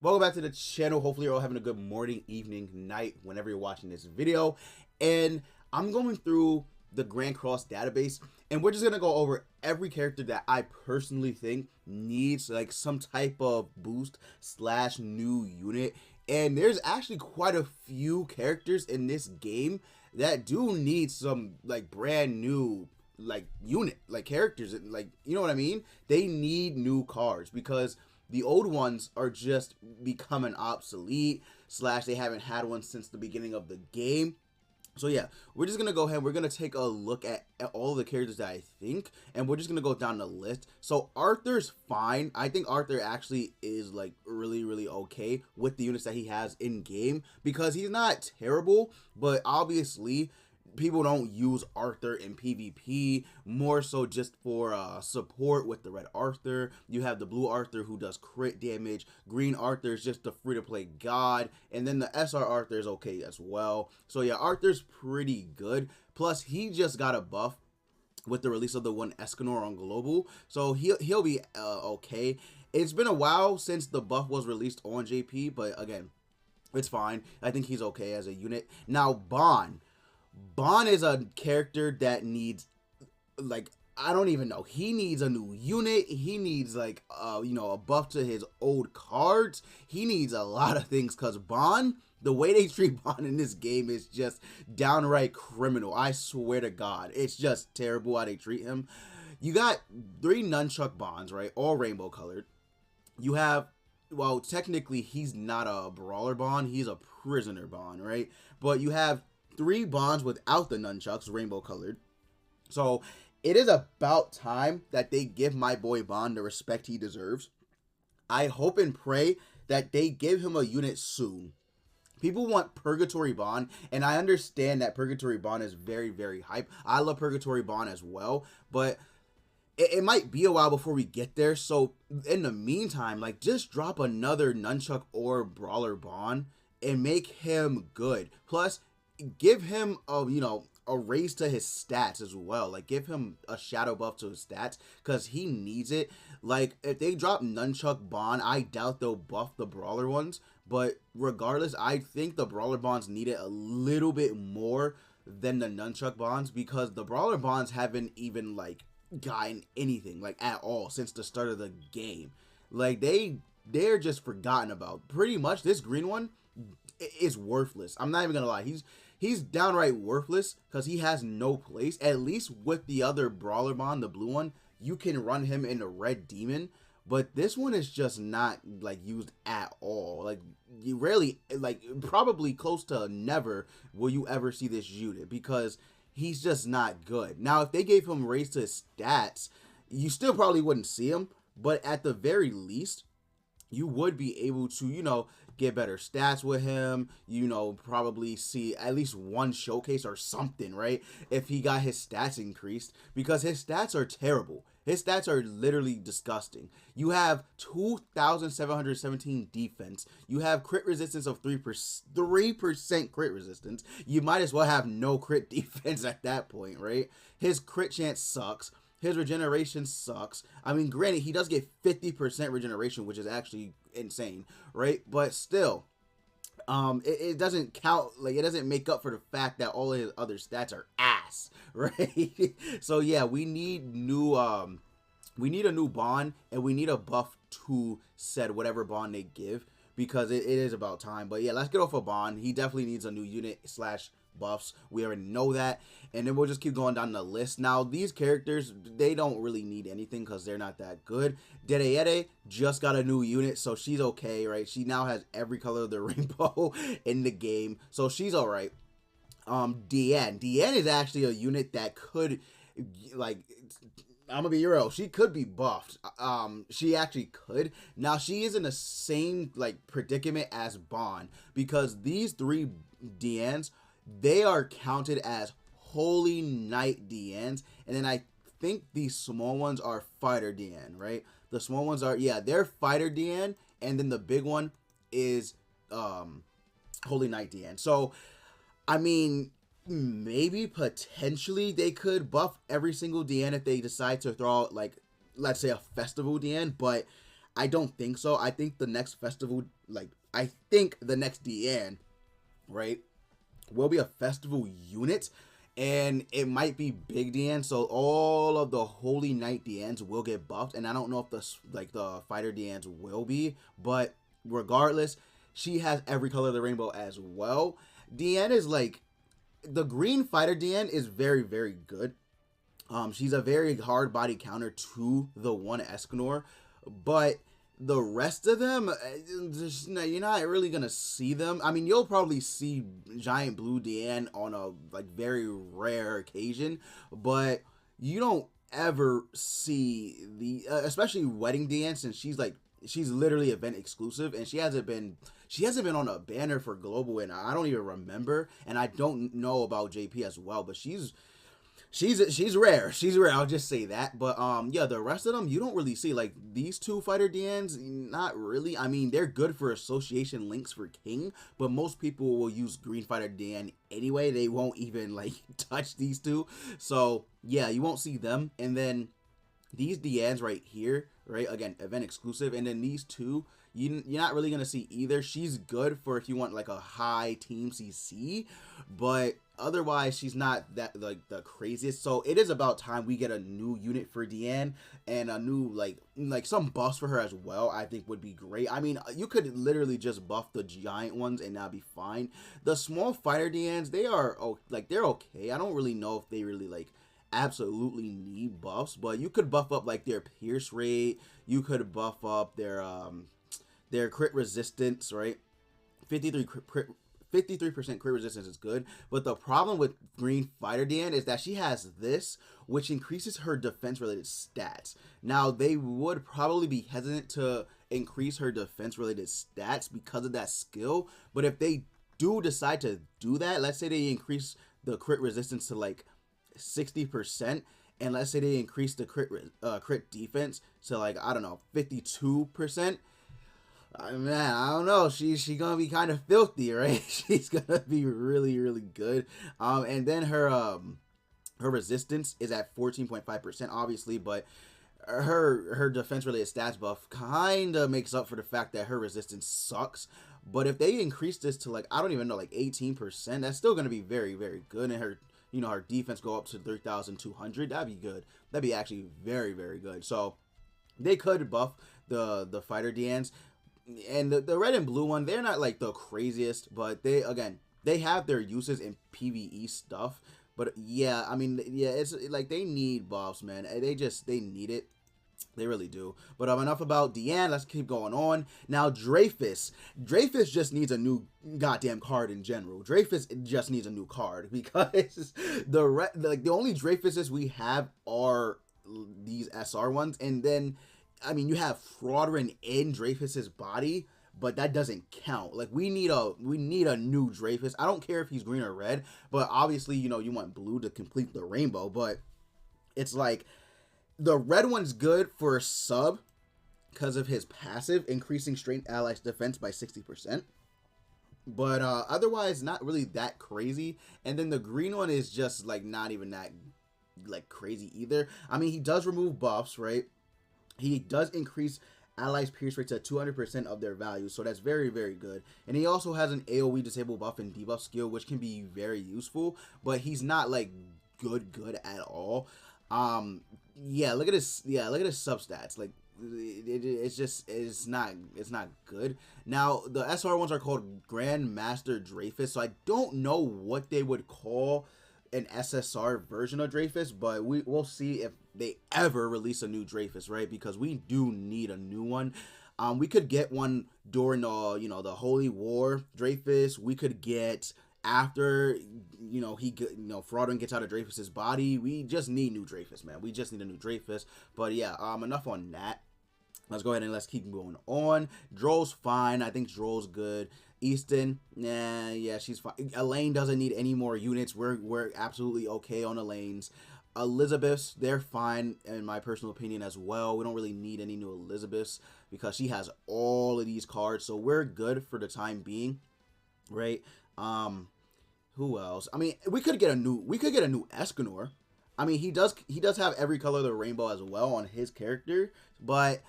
Welcome back to the channel. Hopefully you're all having a good morning, evening, night, whenever you're watching this video. And I'm going through the Grand Cross database, and we're just going to go over every character that I personally think needs like some type of boost slash new unit. And there's actually quite a few characters in this game that do need some like brand new like unit, like characters, like, you know what I mean? They need new cards because the old ones are just becoming obsolete, slash they haven't had one since the beginning of the game. So yeah, we're just gonna go ahead, we're gonna take a look at all the characters that I think, and we're just gonna go down the list. So Arthur's fine. I think Arthur actually is like really okay with the units that he has in game, because he's not terrible, but obviously people don't use Arthur in PvP, more so just for support with the red Arthur. You have the blue Arthur who does crit damage, green Arthur is just the free to play god, and then the SR Arthur is okay as well. So yeah, Arthur's pretty good, plus he just got a buff with the release of the one Escanor on global, so he'll be okay. It's been a while since the buff was released on JP, but again, it's fine. I think he's okay as a unit. Now Bon is a character that needs, like, I don't even know. He needs a new unit. He needs, like, you know, a buff to his old cards. He needs a lot of things, because Bon, the way they treat Bon in this game is just downright criminal. I swear to God. It's just terrible how they treat him. You got 3 nunchuck Bons, right? All rainbow colored. You have, well, technically, he's not a brawler Bon. He's a prisoner Bon, right? But you have 3 Bons without the nunchucks, rainbow colored. So it is about time that they give my boy Bon the respect he deserves. I hope and pray that they give him a unit soon. People want Purgatory Bon, and I understand that Purgatory Bon is very hype. I love Purgatory Bon as well, but it might be a while before we get there. So in the meantime, like, just drop another nunchuck or brawler Bon and make him good. Plus, give him a, you know, a raise to his stats as well. Like, give him a shadow buff to his stats, because he needs it. Like, if they drop nunchuck Bon, I doubt they'll buff the brawler ones, but regardless, I think the brawler Bons need it a little bit more than the nunchuck Bons, because the brawler Bons haven't even like gotten anything like at all since the start of the game. Like, they're just forgotten about. Pretty much this green one is worthless. I'm not even gonna lie. He's downright worthless, because he has no place. At least with the other brawler Bon, the blue one, you can run him in the red demon, but this one is just not like used at all. Like, you rarely, like, probably close to never will you ever see this unit, because he's just not good. Now, if they gave him raise to his stats, you still probably wouldn't see him, but at the very least, you would be able to, you know, get better stats with him, you know, probably see at least one showcase or something, right? If he got his stats increased, because his stats are terrible. His stats are literally disgusting. You have 2,717 defense. You have crit resistance of 3% crit resistance. You might as well have no crit defense at that point, right? His crit chance sucks. His regeneration sucks. I mean, granted, he does get 50% regeneration, which is actually insane, right? But still, it doesn't count, like, it doesn't make up for the fact that all of his other stats are ass, right? So yeah, we need a new Bond, and we need a buff to said whatever Bond they give, because it is about time. But yeah, let's get off of Bond. He definitely needs a new unit slash buffs. We already know that, and then we'll just keep going down the list. Now, these characters, they don't really need anything because they're not that good. Dede just got a new unit, so she's okay, right? She now has every color of the rainbow in the game, so she's all right. Diane is actually a unit that could, like, I'm gonna be real, she could be buffed. She actually could. Now, she is in the same like predicament as Bond, because these 3 Dianes, they are counted as Holy Knight Dianes, and then I think these small ones are Fighter Diane, right? The small ones are, yeah, they're Fighter Diane, and then the big one is Holy Knight Diane. So, I mean, maybe potentially they could buff every single Diane if they decide to throw out, like, let's say a festival Diane, but I don't think so. I think the next festival, like, I think the next DN, right, will be a festival unit, and it might be big DN, so all of the Holy Knight DNs will get buffed, and I don't know if the fighter DNs will be, but regardless, she has every color of the rainbow as well. DN is like, the green fighter DN is very, very good. She's a very hard body counter to the one Escanor, but the rest of them, you're not really gonna see them. I mean, you'll probably see Giant Blue DN on a like very rare occasion, but you don't ever see the especially Wedding DN, since she's literally event exclusive, and she hasn't been on a banner for global, and I don't even remember, and I don't know about JP as well, but she's rare. She's rare. I'll just say that. But yeah, the rest of them you don't really see. Like these two fighter DNs, not really. I mean, they're good for association links for King, but most people will use green fighter DN anyway. They won't even like touch these two. So yeah, you won't see them. And then these DNs right here, right? Again, event exclusive. And then these two, you're not really gonna see either. She's good for if you want like a high team CC, but otherwise she's not that like the craziest. So it is about time we get a new unit for Deanne, and a new like some buffs for her as well. I think would be great. I mean, you could literally just buff the giant ones and that'd be fine. The small fighter Deannes, they are they're okay. I don't really know if they really like absolutely need buffs, but you could buff up like their pierce rate, you could buff up their crit resistance, right? 53% crit resistance is good, but the problem with green fighter Dan is that she has this, which increases her defense related stats. Now they would probably be hesitant to increase her defense related stats because of that skill, but if they do decide to do that, let's say they increase the crit resistance to like 60%, and let's say they increase the crit defense to like, I don't know, 52%. Man, I don't know. She's gonna be kind of filthy, right? She's gonna be really, really good. And then her resistance is at 14.5%, obviously, but her defense related stats buff kind of makes up for the fact that her resistance sucks. But if they increase this to like, I don't even know, like 18%, that's still gonna be very, very good. And her, her defense go up to 3,200. That'd be good. That'd be actually very, very good. So they could buff the fighter DNs. And the red and blue one, they're not like the craziest, but they have their uses in PvE stuff. But yeah, I mean, yeah, it's like they need buffs, man. They need it. They really do. But enough about Deanne. Let's keep going on. Now Dreyfus just needs a new goddamn card in general. Dreyfus just needs a new card because the only Dreyfuses we have are these SR ones, and then I mean, you have Fraudrin in Dreyfus's body, but that doesn't count. Like we need a new Dreyfus. I don't care if he's green or red, but obviously, you want blue to complete the rainbow, but it's like the red one's good for sub because of his passive, increasing strength allies defense by 60%. But otherwise, not really that crazy. And then the green one is just like not even that like crazy either. I mean, he does remove buffs, right? He does increase allies' pierce rate to 200% of their value, so that's very, very good. And he also has an AoE disable buff and debuff skill, which can be very useful, but he's not like good at all. Yeah, look at his substats. Like it's not good. Now the SR ones are called Grandmaster Dreyfus, so I don't know what they would call an SSR version of Dreyfus, but we'll see if they ever release a new Dreyfus, right? Because we do need a new one. We could get one during the the Holy War Dreyfus. We could get after Fraudrin gets out of Dreyfus's body. We just need new Dreyfus, man. We just need a new Dreyfus. But yeah, enough on that. Let's go ahead and let's keep going on. Droll's fine. I think Droll's good. Easton, yeah, she's fine. Elaine doesn't need any more units. We're absolutely okay on Elaine's. Elizabeth's, they're fine in my personal opinion as well. We don't really need any new Elizabeths because she has all of these cards, so we're good for the time being, right? Who else? I mean, we could get a new Escanor. I mean, he does have every color of the rainbow as well on his character, but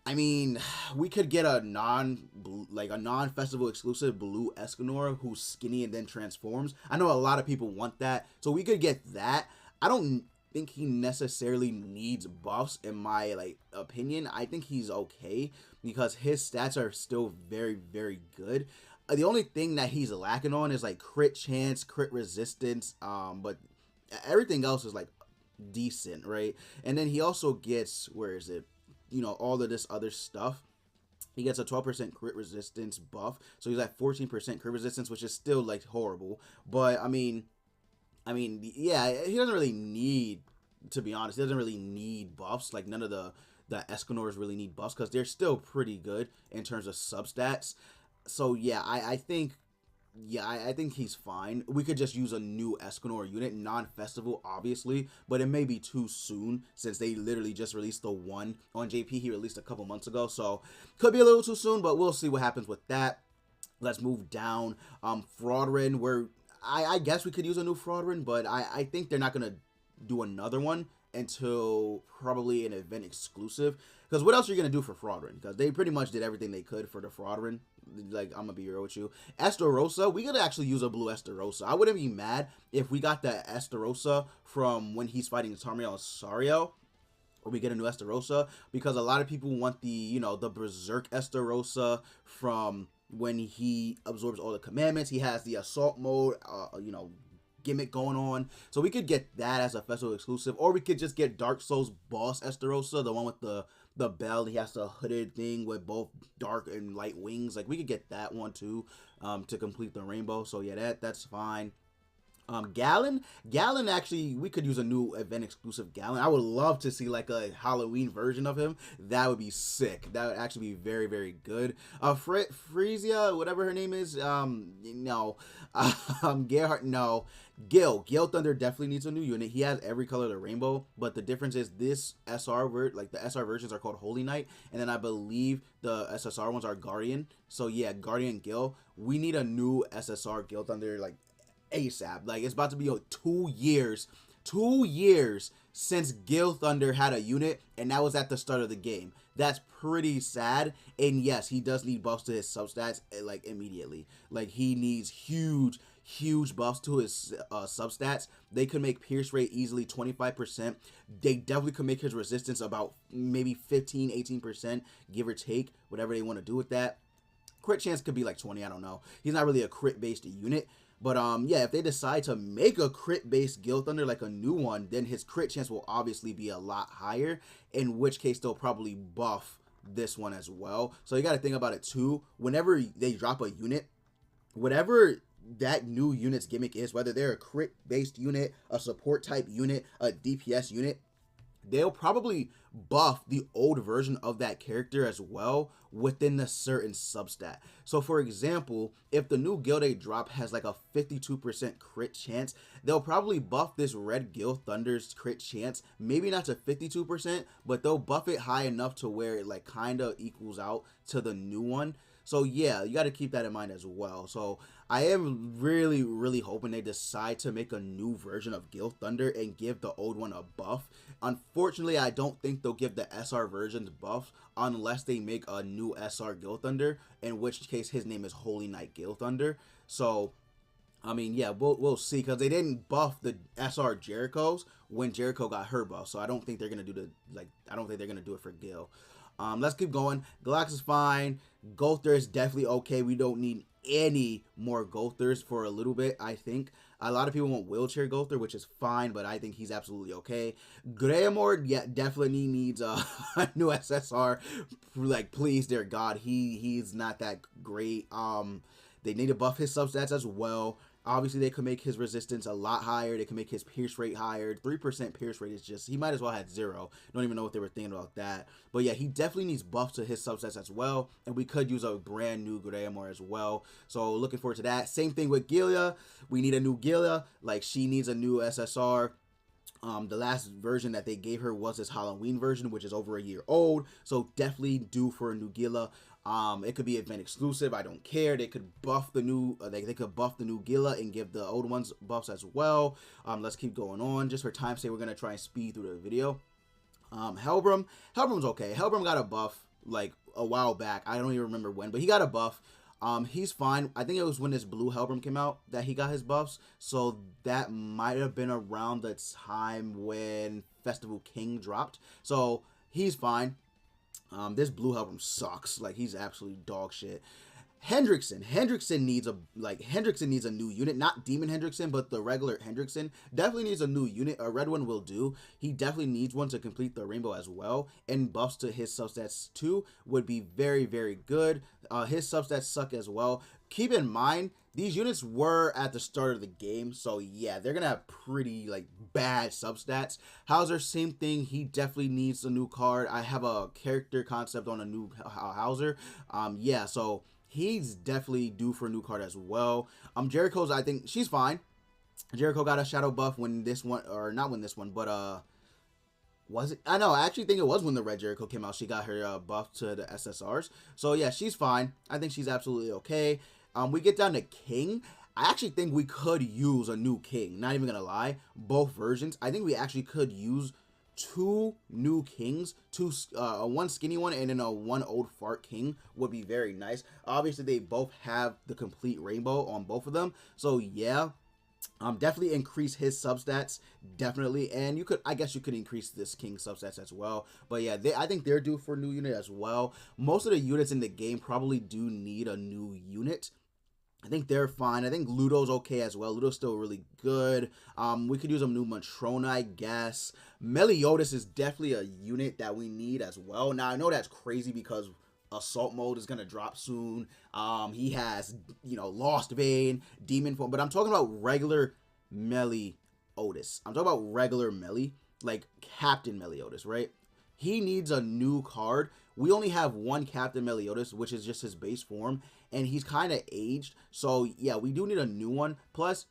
I mean, we could get a non-festival exclusive blue Escanor who's skinny and then transforms. I know a lot of people want that, so we could get that. I don't think he necessarily needs buffs in my opinion. I think he's okay because his stats are still very, very good. The only thing that he's lacking on is like crit chance, crit resistance, but everything else is like decent, right? And then he also gets, where is it? All of this other stuff. He gets a 12% crit resistance buff, so he's at 14% crit resistance, which is still like horrible. But I mean, yeah, he doesn't really need, to be honest, he doesn't really need buffs. Like none of the Escanors really need buffs because they're still pretty good in terms of substats. So yeah, I think he's fine. We could just use a new Escanor unit, non-festival, obviously, but it may be too soon since they literally just released the one on JP. He released a couple months ago, so could be a little too soon, but we'll see what happens with that. Let's move down. Fraudrin, where I guess we could use a new Fraudrin, but I think they're not gonna do another one until probably an event exclusive. Because what else are you going to do for Fraudrin? Because they pretty much did everything they could for the Fraudrin. Like, I'm going to be real with you. Estarossa, we could actually use a blue Estarossa. I wouldn't be mad if we got the Estarossa from when he's fighting Tamriel and Sariel. Or we get a new Estarossa. Because a lot of people want the, the Berserk Estarossa from when he absorbs all the commandments. He has the assault mode, gimmick going on, so we could get that as a festival exclusive, or we could just get Dark Souls boss Estarossa, the one with the bell. He has the hooded thing with both dark and light wings. Like we could get that one too, to complete the rainbow. So yeah, that's fine. Gallon, actually, we could use a new event exclusive Gallon. I would love to see like a Halloween version of him. That would be sick. That would actually be very, very good. Frezia, whatever her name is, no. Gerhardt, no. Gil Thunder definitely needs a new unit. He has every color of the rainbow, but the difference is this the SR versions are called Holy Knight, and then I believe the SSR ones are Guardian. So yeah, Guardian Gil. We need a new SSR Gil Thunder like ASAP. Like it's about to be 2 years since Gil Thunder had a unit, and that was at the start of the game. That's pretty sad. And yes, he does need buffs to his substats like immediately. Like he needs huge buffs to his substats. They could make pierce rate easily 25%. They definitely could make his resistance about maybe 15-18%, give or take, whatever they want to do with that. Crit chance could be like 20, I don't know. He's not really a crit based unit. But yeah, if they decide to make a crit-based Gil Thunder, like a new one, then his crit chance will obviously be a lot higher, in which case they'll probably buff this one as well. So you got to think about it too. Whenever they drop a unit, whatever that new unit's gimmick is, whether they're a crit-based unit, a support-type unit, a DPS unit, they'll probably buff the old version of that character as well within the certain substat. So for example, if the new Gil they drop has like a 52% crit chance, they'll probably buff this red Gil Thunder's crit chance, maybe not to 52%, but they'll buff it high enough to where it like kind of equals out to the new one. So yeah, you got to keep that in mind as well. So I am really, really hoping they decide to make a new version of Gil Thunder and give the old one a buff. Unfortunately, I don't think they'll give the SR versions buff unless they make a new SR Gil Thunder, in which case his name is Holy Knight Gil Thunder. So I mean, yeah, we'll see, because they didn't buff the SR Jericho's when Jericho got her buff. So I don't think they're gonna do I don't think they're gonna do it for Gil. Let's keep going. Galax is fine. Gulther is definitely okay. We don't need any more Gulthers for a little bit, I think. A lot of people want wheelchair Gulther, which is fine, but I think he's absolutely okay. Greymore, yeah, definitely needs a new SSR. Like, please, dear God, he's not that great. They need to buff his substats as well. Obviously, they could make his resistance a lot higher. They can make his pierce rate higher. 3% pierce rate is just, he might as well have 0. Don't even know what they were thinking about that. But yeah, he definitely needs buffs to his subsets as well. And we could use a brand new Greymore as well. So looking forward to that. Same thing with Gilia. We need a new Gilia. Like, she needs a new SSR. The last version that they gave her was this Halloween version, which is over a year old. So definitely due for a new Gila. It could be event exclusive. I don't care. They could buff the new. They could buff the new Gila and give the old ones buffs as well. Let's keep going on. Just for time's sake, we're gonna try and speed through the video. Hellbrum. Hellbrum's okay. Hellbrum got a buff. like a while back. I don't even remember when, but he got a buff. He's fine. I think it was when this blue Hellbrim came out that he got his buffs. So that might have been around the time when Festival King dropped. So he's fine. This blue Hellbrim sucks. Like, he's absolutely dog shit. Hendrickson needs a new unit, not Demon Hendrickson, but the regular Hendrickson definitely needs a new unit. A red one will do. He definitely needs one to complete the rainbow as well, and buffs to his substats too would be very, very good. His substats suck as well. Keep in mind, these units were at the start of the game, so yeah, they're gonna have pretty like bad substats. Hauser, same thing. He definitely needs a new card. I have a character concept on a new Hauser. Yeah, so he's definitely due for a new card as well. Jericho's, I think she's fine. Jericho got a shadow buff when this one, or not when this one, but was it? I know, I actually think it was when the red Jericho came out. She got her buff to the SSRs. So yeah, she's fine. I think she's absolutely okay. We get down to King. I actually think we could use a new King. Not even gonna lie, both versions. I think we actually could use two new kings, one skinny one and then a one old fart king would be very nice. Obviously they both have the complete rainbow on both of them, so yeah, definitely increase his substats, definitely. And you could, I guess you could increase this king substats as well, but yeah, I think they're due for a new unit as well. Most of the units in the game probably do need a new unit. I think they're fine. I think Ludo's okay as well. Ludo's still really good. We could use a new Matrona, I guess. Meliodas is definitely a unit that we need as well. Now, I know that's crazy because Assault Mode is going to drop soon. He has, Lost Vein, Demon Form. But I'm talking about regular Meliodas. I'm talking about regular Meli, like Captain Meliodas, right? He needs a new card. We only have one Captain Meliodas, which is just his base form, and he's kind of aged. So yeah, we do need a new one. Plus,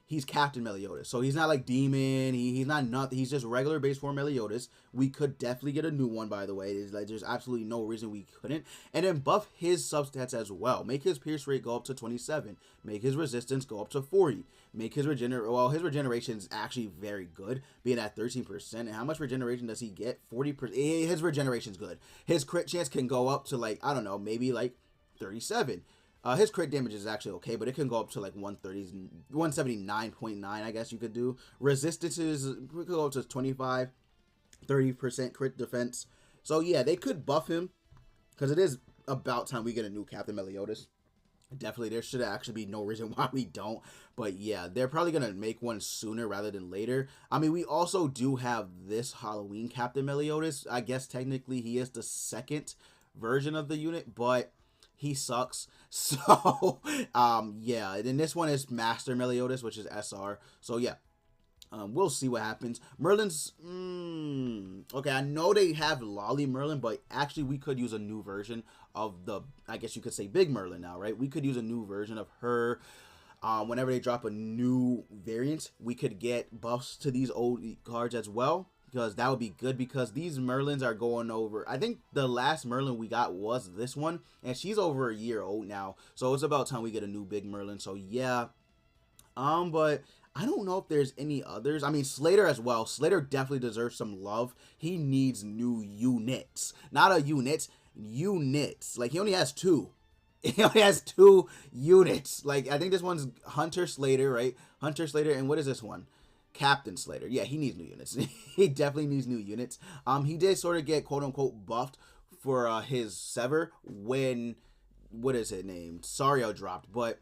he's Captain Meliodas, so he's not like Demon. He's not nothing. He's just regular base form Meliodas. We could definitely get a new one, by the way. There's absolutely no reason we couldn't. And then buff his substats as well. Make his pierce rate go up to 27. Make his resistance go up to 40. Make his his regeneration is actually very good, being at 13%. And how much regeneration does he get? 40%. His regeneration's good. His crit chance can go up to, like, I don't know, maybe like 37. His crit damage is actually okay, but it can go up to like 179.9, I guess you could do. Resistances, we could go up to 25, 30% crit defense. So yeah, they could buff him, because it is about time we get a new Captain Meliodas. Definitely, there should actually be no reason why we don't. But yeah, they're probably going to make one sooner rather than later. I mean, we also do have this Halloween Captain Meliodas. I guess technically he is the second version of the unit, but he sucks. So, yeah. And then this one is Master Meliodas, which is SR. So, yeah. We'll see what happens. Merlin's, okay, I know they have Lolly Merlin, but actually we could use a new version of the, I guess you could say Big Merlin now, right? We could use a new version of her. Whenever they drop a new variant, we could get buffs to these old cards as well, because that would be good, because these Merlins are going over. I think the last Merlin we got was this one, and she's over a year old now, so it's about time we get a new Big Merlin. So yeah, but I don't know if there's any others. I mean, Slater as well. Slater definitely deserves some love. He needs new units, not a unit, units. Like, he only has two. He only has 2 units. Like, I think this one's Hunter Slater, right? Hunter Slater, and what is this one? Captain Slater. Yeah, he needs new units. He definitely needs new units. He did sort of get quote-unquote buffed for his Sever when, what is it named? Sario dropped, but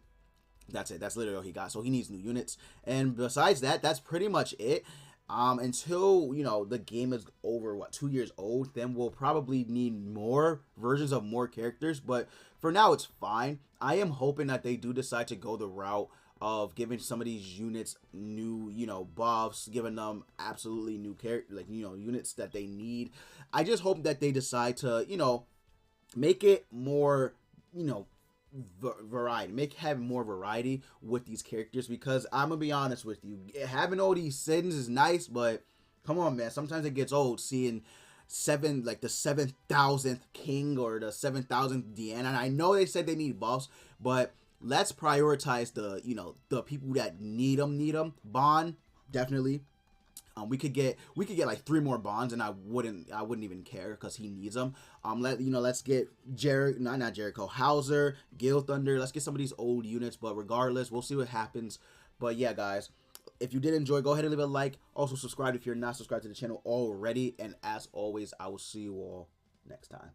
that's it. That's literally all he got. So he needs new units. And besides that, that's pretty much it. Until, the game is over, 2 years old, then we'll probably need more versions of more characters. But for now, it's fine. I am hoping that they do decide to go the route of giving some of these units new, buffs, giving them absolutely new units that they need. I just hope that they decide to, make it more, variety, have more variety with these characters, because I'm gonna be honest with you, having all these sins is nice, but come on, man, sometimes it gets old seeing the 7,000th king or the 7,000th Deanna. And I know they said they need buffs, but let's prioritize the the people that need them. Bond, definitely. We could get like 3 more bonds, and I wouldn't even care because he needs them. Let's get not Jericho, Hauser, Gale Thunder. Let's get some of these old units, but regardless, we'll see what happens. But yeah, guys, if you did enjoy, go ahead and leave a like. Also subscribe if you're not subscribed to the channel already. And as always, I will see you all next time.